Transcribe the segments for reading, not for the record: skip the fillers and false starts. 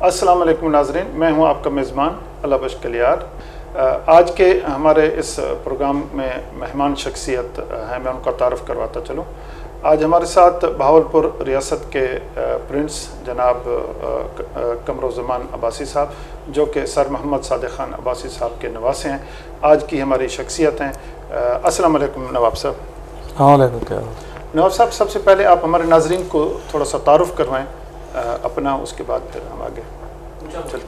السلام علیکم ناظرین، میں ہوں آپ کا میزبان اللہ بخش کلیار۔ آج کے ہمارے اس پروگرام میں مہمان شخصیت ہیں، میں ان کا تعارف کرواتا چلوں۔ آج ہمارے ساتھ بہاولپور ریاست کے پرنس جناب قمرالزمان عباسی صاحب، جو کہ سر محمد صادق خان عباسی صاحب کے نواسے ہیں، آج کی ہماری شخصیت ہیں۔ السلام علیکم نواب صاحب۔ وعلیکم۔ نواب صاحب، سب سے پہلے آپ ہمارے ناظرین کو تھوڑا سا تعارف کروائیں اپنا، اس کے بعد پھر ہم آگے چلتے ہیں۔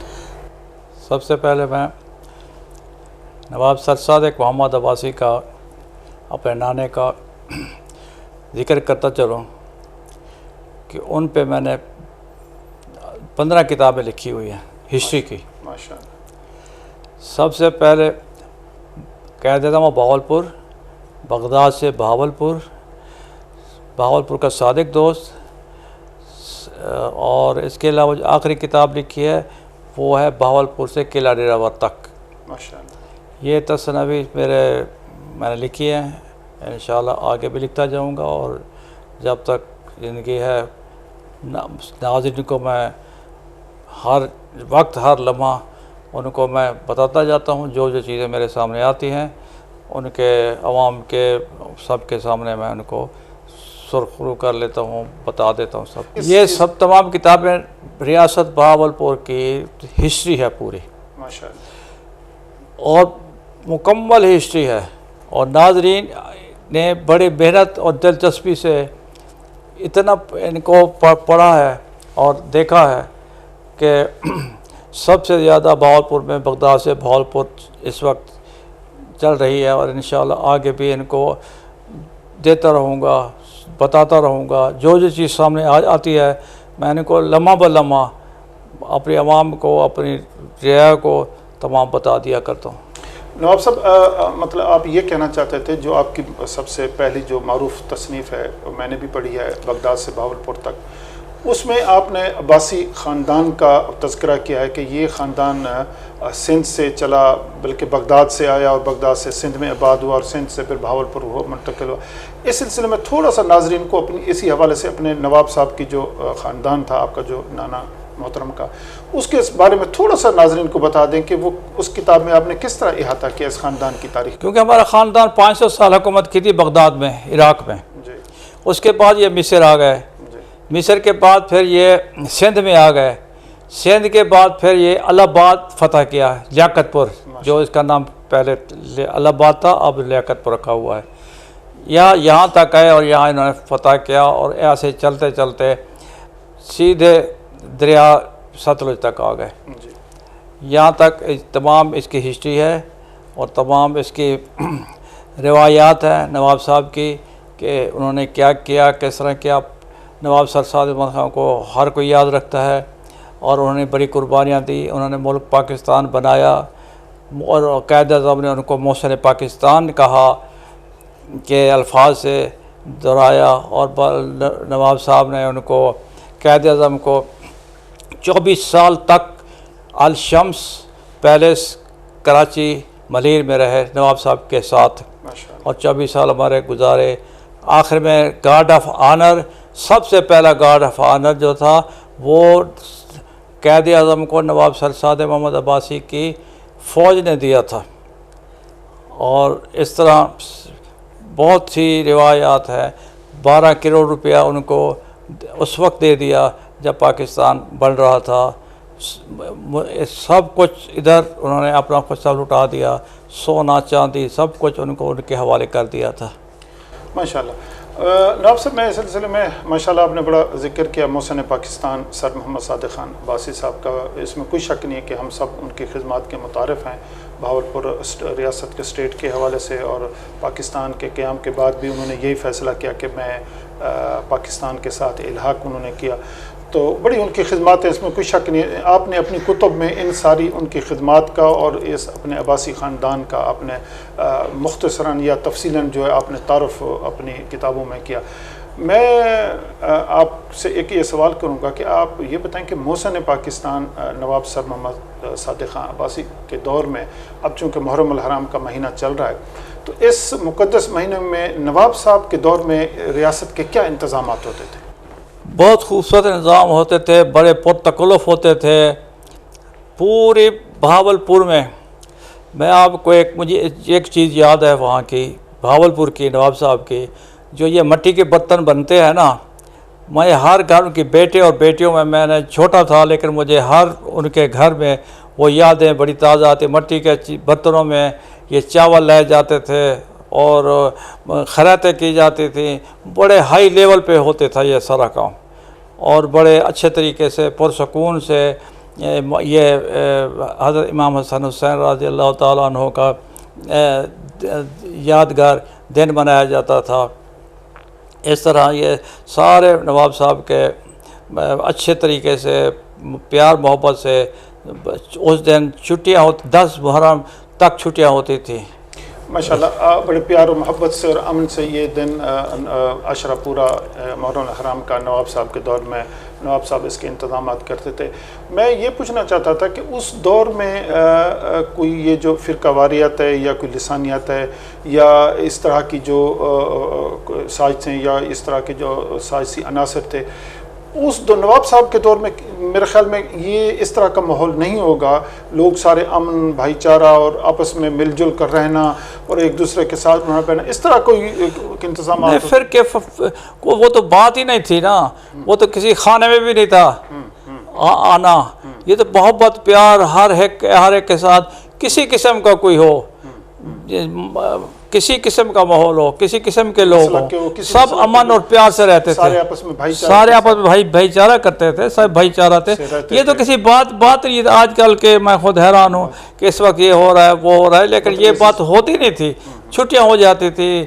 سب سے پہلے میں نواب سر صادق محمد عباسی کا اپنے نانے کا ذکر کرتا چلوں کہ ان پہ میں نے 15 کتابیں لکھی ہوئی ہیں ہسٹری کی۔ ماشاء اللہ۔ سب سے پہلے کہہ دیتا ہوں بہاولپور، بغداد سے بہاولپور، بہاولپور کا صادق دوست، اور اس کے علاوہ جو آخری کتاب لکھی ہے وہ ہے بہاولپور سے قلعہ ڈیراور تک۔ ماشاء اللہ۔ یہ تصنیف میں نے لکھی ہے، انشاءاللہ آگے بھی لکھتا جاؤں گا، اور جب تک زندگی ہے ناظرین کو میں ہر وقت ہر لمحہ ان کو میں بتاتا جاتا ہوں، جو چیزیں میرے سامنے آتی ہیں ان کے عوام کے سب کے سامنے میں ان کو سرخرو کر لیتا ہوں، بتا دیتا ہوں سب۔ یہ سب تمام کتابیں ریاست بہاولپور کی ہسٹری ہے پوری، ماشاء اللہ، اور مکمل ہسٹری ہے، اور ناظرین نے بڑی محنت اور دلچسپی سے اتنا ان کو پڑھا ہے اور دیکھا ہے کہ سب سے زیادہ بہاولپور میں بغداد سے بہاولپور اس وقت چل رہی ہے، اور انشاءاللہ آگے بھی ان کو دیتا رہوں گا، بتاتا رہوں گا۔ جو چیز سامنے آتی ہے میں ان کو لمحہ بہ لمحہ اپنی عوام کو، اپنی رعایا کو تمام بتا دیا کرتا ہوں۔ نواب صاحب، مطلب آپ یہ کہنا چاہتے تھے جو آپ کی سب سے پہلی جو معروف تصنیف ہے میں نے بھی پڑھی ہے، بغداد سے بہاولپور تک، اس میں آپ نے عباسی خاندان کا تذکرہ کیا ہے کہ یہ خاندان سندھ سے چلا، بلکہ بغداد سے آیا اور بغداد سے سندھ میں آباد ہوا، اور سندھ سے پھر بہاولپور منتقل ہوا۔ اس سلسلے میں تھوڑا سا ناظرین کو اپنی اسی حوالے سے اپنے نواب صاحب کی جو خاندان تھا آپ کا، جو نانا محترم کا، اس کے بارے میں تھوڑا سا ناظرین کو بتا دیں کہ وہ اس کتاب میں آپ نے کس طرح احاطہ کیا اس خاندان کی تاریخ۔ کیونکہ ہمارا خاندان 500 سال حکومت کی تھی بغداد میں، عراق میں، جی، اس کے بعد یہ مصر آ گئے، مصر کے بعد پھر یہ سندھ میں آ گئے، سندھ کے بعد پھر یہ الہ آباد فتح کیا، لیاقت پور، جو اس کا نام پہلے الہ آباد تھا اب لیاقت پور رکھا ہوا ہے، یہاں تک آئے اور یہاں انہوں نے فتح کیا، اور ایسے چلتے چلتے سیدھے دریا ستلج تک آ گئے۔ یہاں تک تمام اس کی ہسٹری ہے، اور تمام اس کی روایات ہیں نواب صاحب کی کہ انہوں نے کیا کیا، کس طرح کیا۔ نواب سر صادق محمد خان کو ہر کوئی یاد رکھتا ہے، اور انہوں نے بڑی قربانیاں دی، انہوں نے ملک پاکستان بنایا، اور قائد اعظم نے ان کو محسن پاکستان کہا کے الفاظ سے دہرایا، اور نواب صاحب نے ان کو قائد اعظم کو 24 سال تک الشمس پیلس کراچی ملیر میں رہے نواب صاحب کے ساتھ، اور 24 سال ہمارے گزارے۔ آخر میں گارڈ آف آنر، سب سے پہلا گارڈ آف آنر جو تھا وہ قائد اعظم کو نواب سر صادق محمد عباسی کی فوج نے دیا تھا، اور اس طرح بہت سی روایات ہیں۔ 12 کروڑ روپیہ ان کو اس وقت دے دیا جب پاکستان بن رہا تھا، سب کچھ ادھر انہوں نے اپنا خود سب لٹا دیا، سونا چاندی سب کچھ ان کو ان کے حوالے کر دیا تھا۔ ماشاءاللہ۔ نواب صاحب، میں اس سلسلے میں ماشاءاللہ آپ نے بڑا ذکر کیا محسن پاکستان سر محمد صادق خان عباسی صاحب کا، اس میں کوئی شک نہیں ہے کہ ہم سب ان کی خدمات کے متعارف ہیں، بہاولپور ریاست کے اسٹیٹ کے حوالے سے، اور پاکستان کے قیام کے بعد بھی انہوں نے یہی فیصلہ کیا کہ میں پاکستان کے ساتھ الحاق انہوں نے کیا، تو بڑی ان کی خدمات ہیں، اس میں کوئی شک نہیں ہے۔ آپ نے اپنی کتب میں ان ساری ان کی خدمات کا اور اس اپنے عباسی خاندان کا اپنے مختصراً یا تفصیلاً جو ہے آپ نے تعارف اپنی کتابوں میں کیا۔ میں آپ سے ایک یہ سوال کروں گا کہ آپ یہ بتائیں کہ محسن پاکستان نواب سر محمد صادق خان عباسی کے دور میں، اب چونکہ محرم الحرام کا مہینہ چل رہا ہے، تو اس مقدس مہینے میں نواب صاحب کے دور میں ریاست کے کیا انتظامات ہوتے تھے؟ بہت خوبصورت نظام ہوتے تھے، بڑے پرتکلف ہوتے تھے پورے بہاولپور میں آپ کو مجھے ایک چیز یاد ہے وہاں کی، بہاولپور کی نواب صاحب کی، جو یہ مٹی کے برتن بنتے ہیں نا، میں ہر گھر کے بیٹے اور بیٹیوں میں نے چھوٹا تھا لیکن مجھے ہر ان کے گھر میں وہ یادیں بڑی تازہ آتی. مٹی کے برتنوں میں یہ چاول لائے جاتے تھے اور خیراتیں کی جاتی تھیں، بڑے ہائی لیول پہ ہوتے تھا یہ سارا کام، اور بڑے اچھے طریقے سے پرسکون سے یہ حضرت امام حسن حسین رضی اللہ تعالیٰ عنہ کا یادگار دن منایا جاتا تھا. اس طرح یہ سارے نواب صاحب کے اچھے طریقے سے پیار محبت سے اس دن چھٹیاں 10 محرم تک چھٹیاں ہوتی تھیں. ماشاءاللہ بڑے پیار و محبت سے اور امن سے یہ دن عشرہ پورا محرم الحرام کا نواب صاحب کے دور میں نواب صاحب اس کے انتظامات کرتے تھے. میں یہ پوچھنا چاہتا تھا کہ اس دور میں کوئی یہ جو فرقہ واریت ہے یا کوئی لسانیت ہے یا اس طرح کی جو سازشیں یا اس طرح کے جو سازشی عناصر تھے، اس نواب صاحب کے دور میں میرے خیال میں یہ اس طرح کا ماحول نہیں ہوگا. لوگ سارے امن بھائی چارہ اور آپس میں مل جل کر رہنا اور ایک دوسرے کے ساتھ رہنا پہنا، اس طرح کوئی انتظامات پھر کہ وہ تو بات ہی نہیں تھی نا، وہ تو کسی خانے میں بھی نہیں تھا آنا. یہ تو محبت پیار ہر ایک کے ساتھ کسی قسم کا کوئی ہو، کسی قسم کا ماحول ہو، کسی قسم کے لوگ ہوں، سب امن اور پیار سے رہتے تھے، سارے آپس میں بھائی چارہ کرتے تھے، سب بھائی چارہ تھے. یہ تو کسی بات نہیں. آج کل کے میں خود حیران ہوں کہ اس وقت یہ ہو رہا ہے وہ ہو رہا ہے، لیکن یہ بات ہوتی نہیں تھی. چھٹیاں ہو جاتی تھی،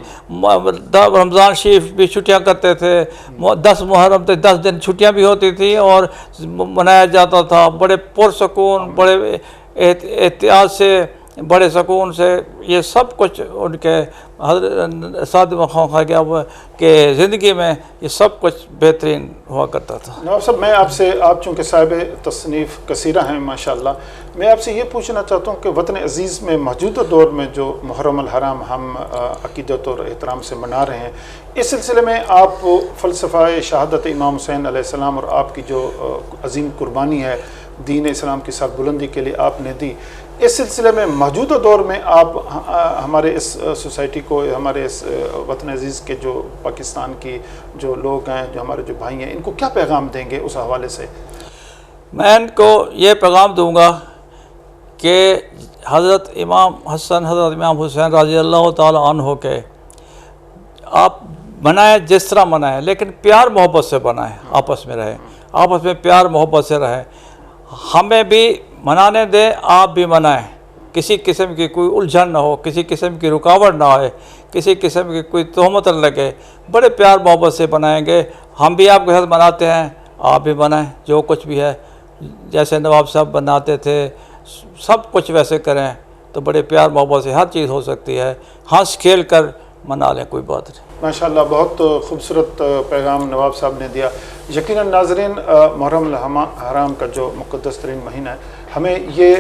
رمضان شریف بھی چھٹیاں کرتے تھے، 10 محرم تک 10 دن چھٹیاں بھی ہوتی تھی اور منایا جاتا تھا بڑے پرسکون، بڑے احتیاط سے، بڑے سکون سے. یہ سب کچھ ان کے حضرت سعد خواہ کے زندگی میں یہ سب کچھ بہترین ہوا کرتا تھا. نواب صاحب، میں آپ چونکہ صاحب تصنیف کثیرہ ہیں ماشاءاللہ، میں آپ سے یہ پوچھنا چاہتا ہوں کہ وطن عزیز میں موجودہ دور میں جو محرم الحرام ہم عقیدت اور احترام سے منا رہے ہیں، اس سلسلے میں آپ فلسفہ شہادت امام حسین علیہ السلام اور آپ کی جو عظیم قربانی ہے دین اسلام کی سربلندی کے لیے آپ نے دی، اس سلسلے میں موجودہ دور میں آپ ہمارے اس سوسائٹی کو، ہمارے اس وطن عزیز کے جو پاکستان کی جو لوگ ہیں، جو ہمارے جو بھائی ہیں، ان کو کیا پیغام دیں گے اس حوالے سے؟ میں ان کو یہ پیغام دوں گا کہ حضرت امام حسن، حضرت امام حسین رضی اللہ تعالیٰ عنہ کے آپ منائیں جس طرح منائیں، لیکن پیار محبت سے منائیں، آپس میں رہیں، آپس میں پیار محبت سے رہیں. ہمیں بھی منانے دیں، آپ بھی منائیں، کسی قسم کی کوئی الجھن نہ ہو، کسی قسم کی رکاوٹ نہ آئے، کسی قسم کی کوئی تہمت نہ لگے. بڑے پیار محبت سے منائیں گے. ہم بھی آپ کے ساتھ مناتے ہیں، آپ بھی منائیں، جو کچھ بھی ہے جیسے نواب صاحب مناتے تھے سب کچھ ویسے کریں تو بڑے پیار محبت سے ہر چیز ہو سکتی ہے. ہنس کھیل کر منا لیں، کوئی بات نہیں. ماشاءاللہ بہت خوبصورت پیغام نواب صاحب نے دیا. یقیناً ناظرین، محرم الحرام کا جو مقدس ترین مہینہ ہے ہمیں یہ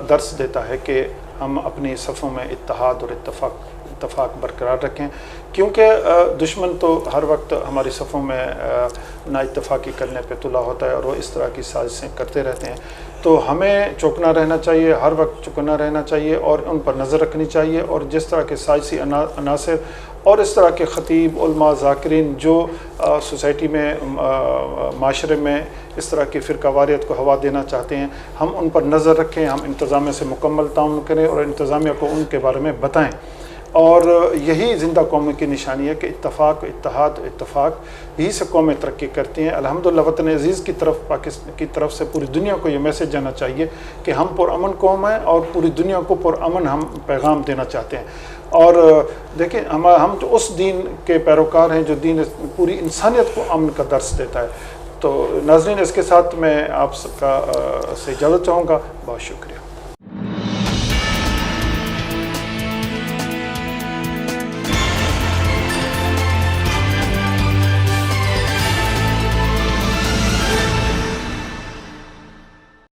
درس دیتا ہے کہ ہم اپنی صفوں میں اتحاد اور اتفاق برقرار رکھیں، کیونکہ دشمن تو ہر وقت ہماری صفوں میں نا اتفاقی کرنے پہ تلا ہوتا ہے اور وہ اس طرح کی سازشیں کرتے رہتے ہیں. تو ہمیں چوکنا رہنا چاہیے، ہر وقت چوکنا رہنا چاہیے اور ان پر نظر رکھنی چاہیے. اور جس طرح کے سازشی عناصر اور اس طرح کے خطیب، علماء، ذاکرین جو سوسائٹی میں، معاشرے میں اس طرح کی فرقہ واریت کو ہوا دینا چاہتے ہیں، ہم ان پر نظر رکھیں، ہم انتظامیہ سے مکمل تعاون کریں اور انتظامیہ کو ان کے بارے میں بتائیں. اور یہی زندہ قوموں کی نشانی ہے کہ اتفاق، اتحاد، اتفاق، یہی سے قومیں ترقی کرتی ہیں. الحمدللہ وطن عزیز کی طرف سے پوری دنیا کو یہ میسج جانا چاہیے کہ ہم پرامن قوم ہیں اور پوری دنیا کو پرامن ہم پیغام دینا چاہتے ہیں. اور دیکھیں ہم جو اس دین کے پیروکار ہیں جو دین پوری انسانیت کو امن کا درس دیتا ہے. تو ناظرین، اس کے ساتھ میں آپ سب کا سے اجازت چاہوں گا. بہت شکریہ.